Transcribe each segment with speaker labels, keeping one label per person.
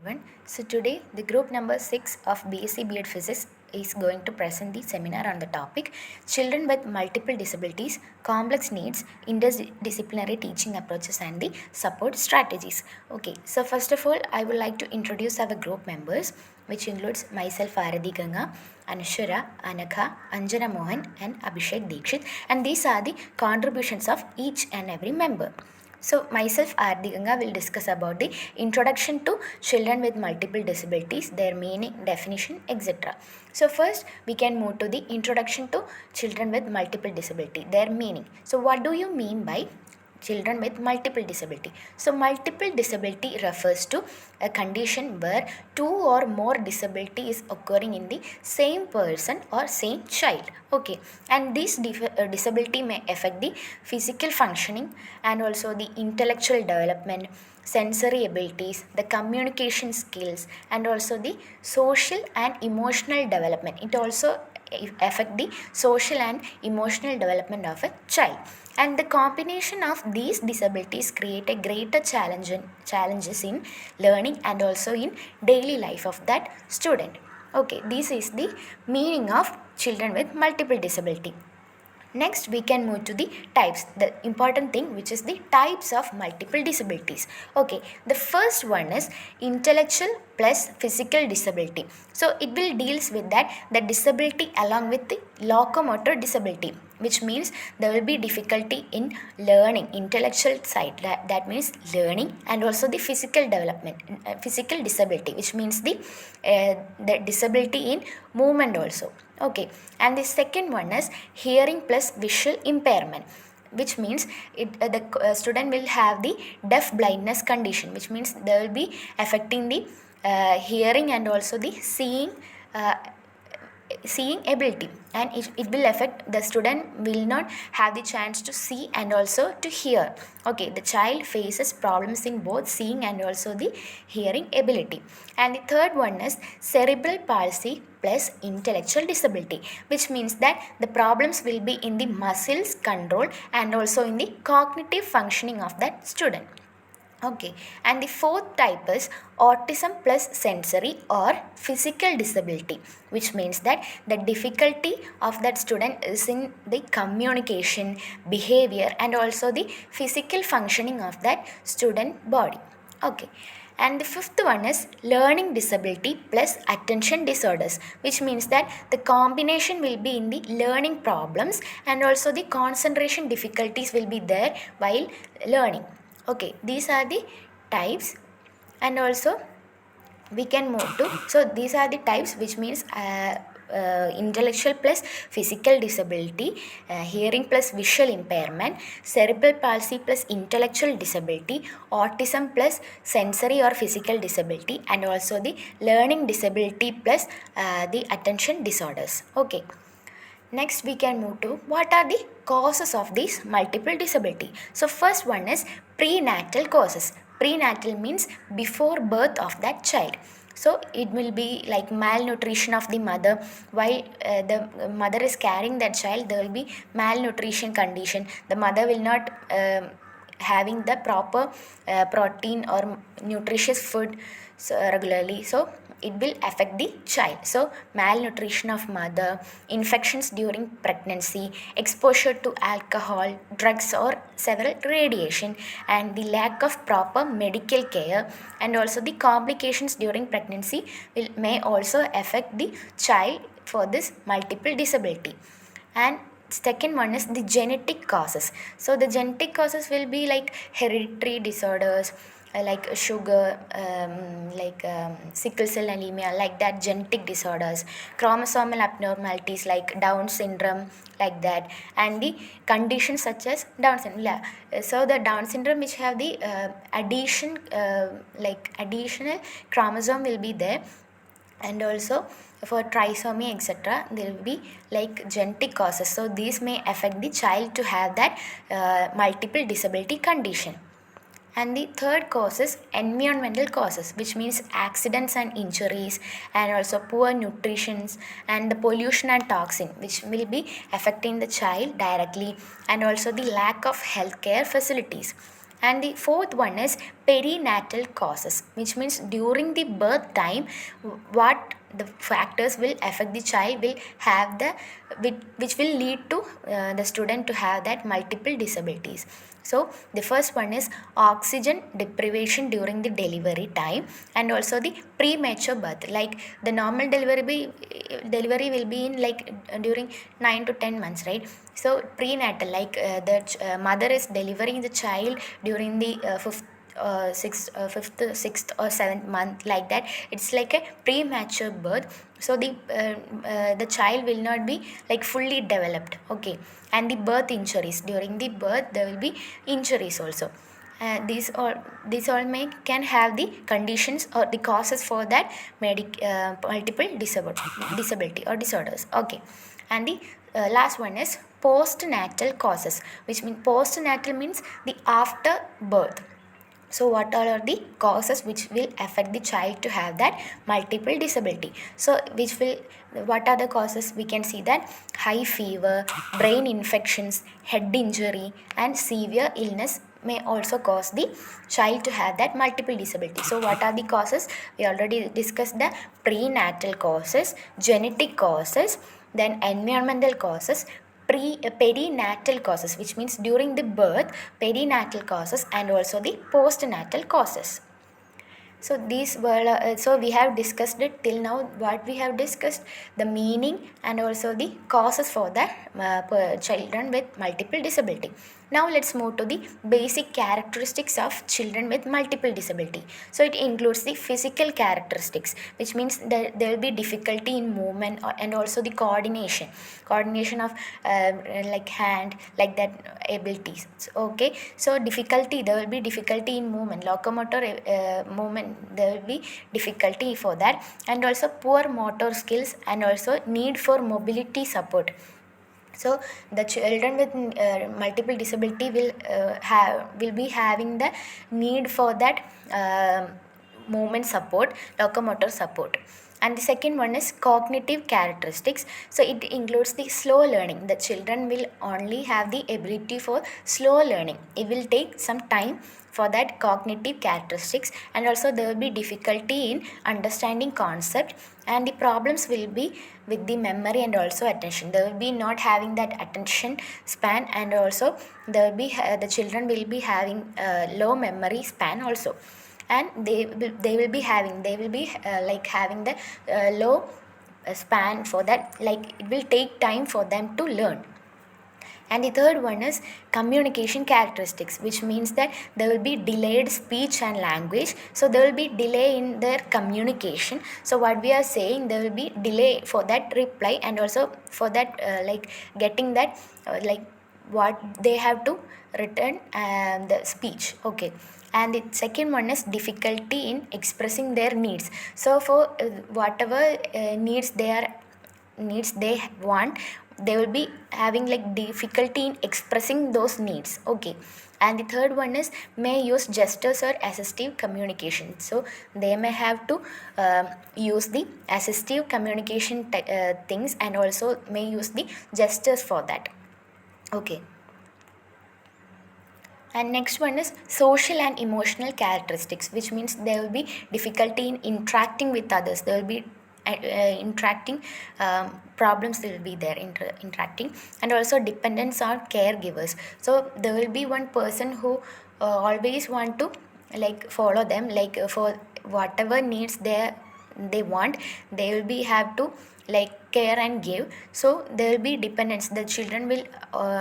Speaker 1: everyone. So today the group number 6 of BSc B.Ed Physics is going to present the seminar on the topic Children with Multiple Disabilities, Complex Needs, Interdisciplinary Teaching Approaches and the Support Strategies. Okay, so first of all I would like to introduce our group members, which includes myself Aradhi Ganga, Anushara, Anakha, Anjana Mohan and Abhishek Dikshit, and these are the contributions of each and every member. So myself Aarti Ganga will discuss about the introduction to children with multiple disabilities, their meaning, definition, etc. So first we can move to the introduction to children with multiple disability, their meaning. So what do you mean by children with multiple disability? So multiple disability refers to a condition where two or more disability is occurring in the same person or same child. Okay, and this disability may affect the physical functioning and also the intellectual development, sensory abilities, the communication skills, and also the social and emotional development. It also affect the social and emotional development of a child, and the combination of these disabilities create a greater challenges in learning and also in daily life of that student. Okay, this is the meaning of children with multiple disability. Next, we can move to the types, the important thing, which is the types of multiple disabilities. Okay, the first one is intellectual plus physical disability. So it will deals with that the disability along with the locomotor disability, which means there will be difficulty in learning, intellectual side, that means learning, and also the physical development, physical disability, which means the disability in movement also. Okay, and the second one is hearing plus visual impairment, which means the student will have the deaf blindness condition, which means they will be affecting the hearing and also the uh, seeing ability, and it will affect the student will not have the chance to see and also to hear. Okay, the child faces problems in both seeing and also the hearing ability. And the third one is cerebral palsy plus intellectual disability, which means that the problems will be in the muscles control and also in the cognitive functioning of that student. Okay, and the fourth type is autism plus sensory or physical disability, which means that the difficulty of that student is in the communication, behavior, and also the physical functioning of that student body. Okay, and the fifth one is learning disability plus attention disorders, which means that the combination will be in the learning problems and also the concentration difficulties will be there while learning. Okay, these are the types, and also we can move to, so these are the types, which means intellectual plus physical disability, hearing plus visual impairment, cerebral palsy plus intellectual disability, autism plus sensory or physical disability, and also the learning disability plus the attention disorders. Okay, next we can move to what are the causes of this multiple disability. So first one is prenatal causes. Prenatal means before birth of that child. So it will be like malnutrition of the mother while the mother is carrying that child. There will be malnutrition condition. The mother will not having the proper protein or nutritious food regularly, so it will affect the child. So malnutrition of mother, infections during pregnancy, exposure to alcohol, drugs, or several radiation, and the lack of proper medical care, and also the complications during pregnancy may also affect the child for this multiple disability. And second one is the genetic causes. So the genetic causes will be like hereditary disorders, like sugar, sickle cell anemia, like that, genetic disorders, chromosomal abnormalities like Down syndrome, like that, and the conditions such as Down syndrome. Yeah. So the Down syndrome which have the additional chromosome will be there, and also for trisomy etc there will be like genetic causes, so these may affect the child to have that multiple disability condition. And the third cause is environmental causes, which means accidents and injuries, and also poor nutrition and the pollution and toxin, which will be affecting the child directly, and also the lack of healthcare facilities. And the fourth one is perinatal causes, which means during the birth time, what the factors will affect the child will have the which will lead to the student to have that multiple disabilities. So the first one is oxygen deprivation during the delivery time, and also the premature birth. Like the normal delivery will be in like during 9 to 10 months, right? So prenatal, like the mother is delivering the child during the fifth, sixth, or seventh month, like that. It's like a premature birth. So the child will not be like fully developed. Okay, and the birth injuries, during the birth there will be injuries also. These all can have the conditions or the causes for that multiple disability or disorders. Okay, and the last one is postnatal causes, which means postnatal means the after birth. So what all are the causes which will affect the child to have that multiple disability? So which will, what are the causes? We can see that high fever, brain infections, head injury, and severe illness may also cause the child to have that multiple disability. So what are the causes? We already discussed the prenatal causes, genetic causes, then environmental causes, perinatal causes, which means during the birth, perinatal causes, and also the postnatal causes. So these were so we have discussed it till now. What we have discussed, the meaning and also the causes for the children with multiple disability. Now let's move to the basic characteristics of children with multiple disability. So it includes the physical characteristics, which means that there will be difficulty in movement and also the coordination of like hand, like that abilities. Okay, so difficulty, there will be difficulty in movement, locomotor movement, there will be difficulty for that, and also poor motor skills and also need for mobility support. So the children with multiple disability will be having the need for that movement support, locomotor support. And the second one is cognitive characteristics. So it includes the slow learning. The children will only have the ability for slow learning. It will take some time for that cognitive characteristics, and also there will be difficulty in understanding concept, and the problems will be with the memory and also attention. They will be not having that attention span, and also there will be the children will be having low memory span also, and they will be like having the low span for that, like it will take time for them to learn. And the third one is communication characteristics, which means that there will be delayed speech and language. So there will be delay in their communication. So what we are saying, there will be delay for that reply, and also for that like getting that like what they have to return the speech. Okay, and the second one is difficulty in expressing their needs. So for whatever needs they want, they will be having like difficulty in expressing those needs. Okay, and the third one is may use gestures or assistive communication. So they may have to use the assistive communication things, and also may use the gestures for that. Okay, and next one is social and emotional characteristics, which means there will be difficulty in interacting with others. There will be interacting problems will be there interacting, and also dependence on caregivers. So there will be one person who always want to like follow them, like for whatever needs they want, they will be have to like care and give. So there will be dependence, the children will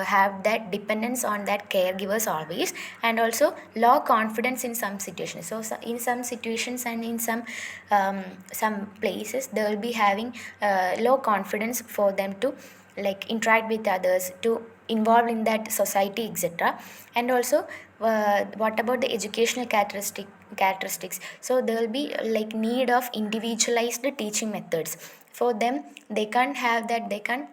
Speaker 1: have that dependence on that caregivers always, and also low confidence in some situations. So, in some situations and in some places, they will be having low confidence for them to like interact with others, to involve in that society, etc. And also what about the educational characteristics? So there will be like need of individualized teaching methods for them. They can't have that, they can't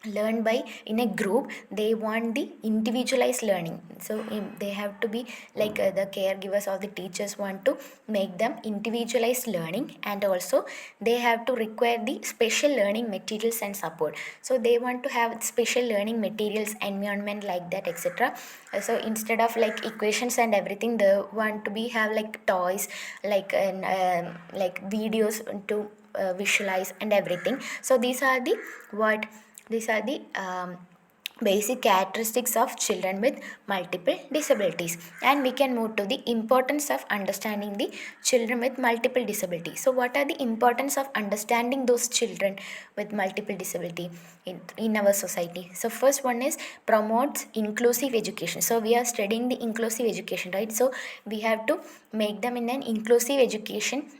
Speaker 1: learn by in a group. They want the individualized learning, so they have to be like the caregivers or the teachers want to make them individualized learning, and also they have to require the special learning materials and support. So they want to have special learning materials, environment like that, etc. So instead of like equations and everything, they want to be have like toys, like videos to visualize and everything. So these are the basic characteristics of children with multiple disabilities. And we can move to the importance of understanding the children with multiple disability. So what are the importance of understanding those children with multiple disability in our society? So first one is promotes inclusive education. So we are studying the inclusive education, right? So we have to make them in an inclusive education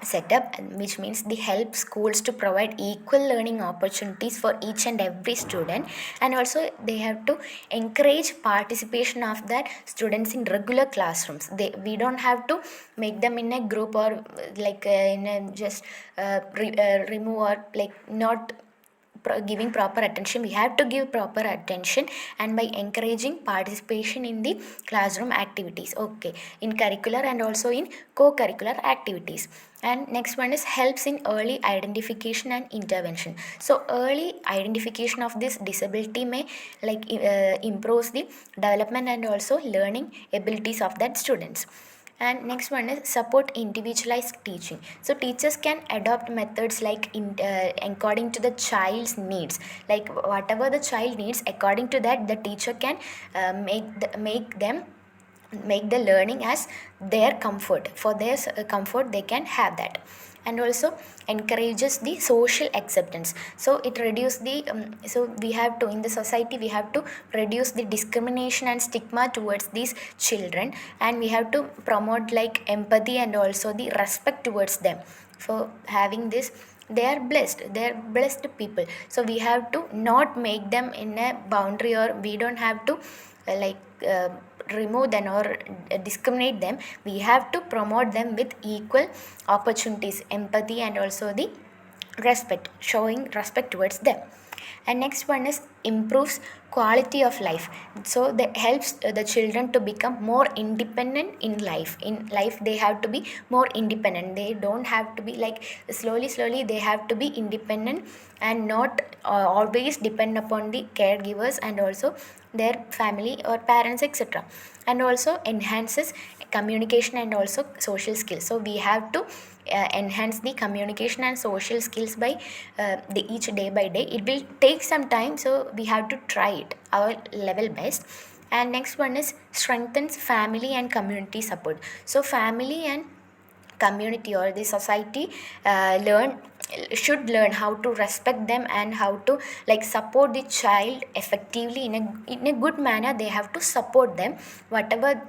Speaker 1: setup, which means they help schools to provide equal learning opportunities for each and every student. And also they have to encourage participation of that students in regular classrooms. We don't have to make them in a group or in a just remove or like not giving proper attention. We have to give proper attention, and by encouraging participation in the classroom activities, okay, in curricular and also in co-curricular activities. And next one is helps in early identification and intervention. So early identification of this disability may improves the development and also learning abilities of that students. And next one is support individualized teaching. So teachers can adopt methods according to the child's needs, like whatever the child needs, according to that the teacher can make the learning as their comfort. For their comfort they can have that. And also encourages the social acceptance. So it reduce the so we have to, in the society we have to reduce the discrimination and stigma towards these children, and we have to promote like empathy and also the respect towards them. For having this, they are blessed people. So we have to not make them in a boundary, or we don't have to uh, like uh, remove them or discriminate them. We have to promote them with equal opportunities, empathy and also the respect, showing respect towards them. And next one is improves quality of life. So that helps the children to become more independent in life. They have to be more independent. They don't have to be like slowly they have to be independent, and not always depend upon the caregivers and also their family or parents, etc. And also enhances communication and also social skills. So we have to enhance the communication and social skills by the each day by day. It will take some time, so we have to try it our level best. And next one is strengthens family and community support. So family and community or the society learn should learn how to respect them and how to like support the child effectively in a good manner. They have to support them whatever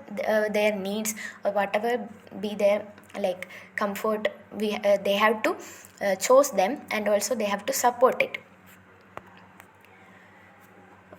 Speaker 1: their needs, or whatever be their like comfort. They have to choose them, and also they have to support it.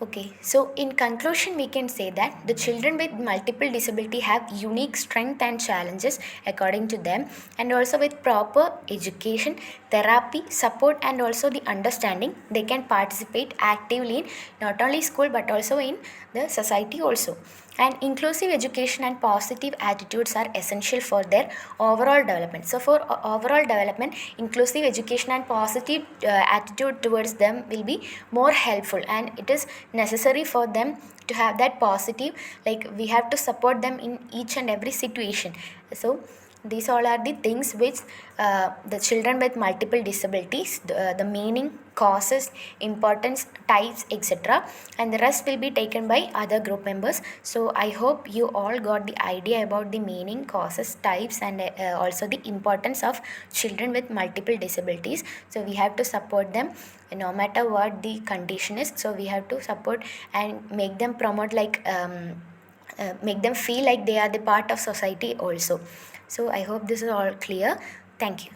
Speaker 1: Okay, so in conclusion, we can say that the children with multiple disability have unique strength and challenges according to them, and also with proper education, therapy, support, and also the understanding, they can participate actively in not only school but also in the society also. And inclusive education and positive attitudes are essential for their overall development. So for overall development, inclusive education and positive attitude towards them will be more helpful, and it is necessary for them to have that positive, like we have to support them in each and every situation. So these all are the things which the children with multiple disabilities, the meaning, causes, importance, types, etc. And the rest will be taken by other group members. So I hope you all got the idea about the meaning, causes, types, and also the importance of children with multiple disabilities. So we have to support them no matter what the condition is. So we have to support and make them promote make them feel like they are the part of society also. So I hope this is all clear. Thank you.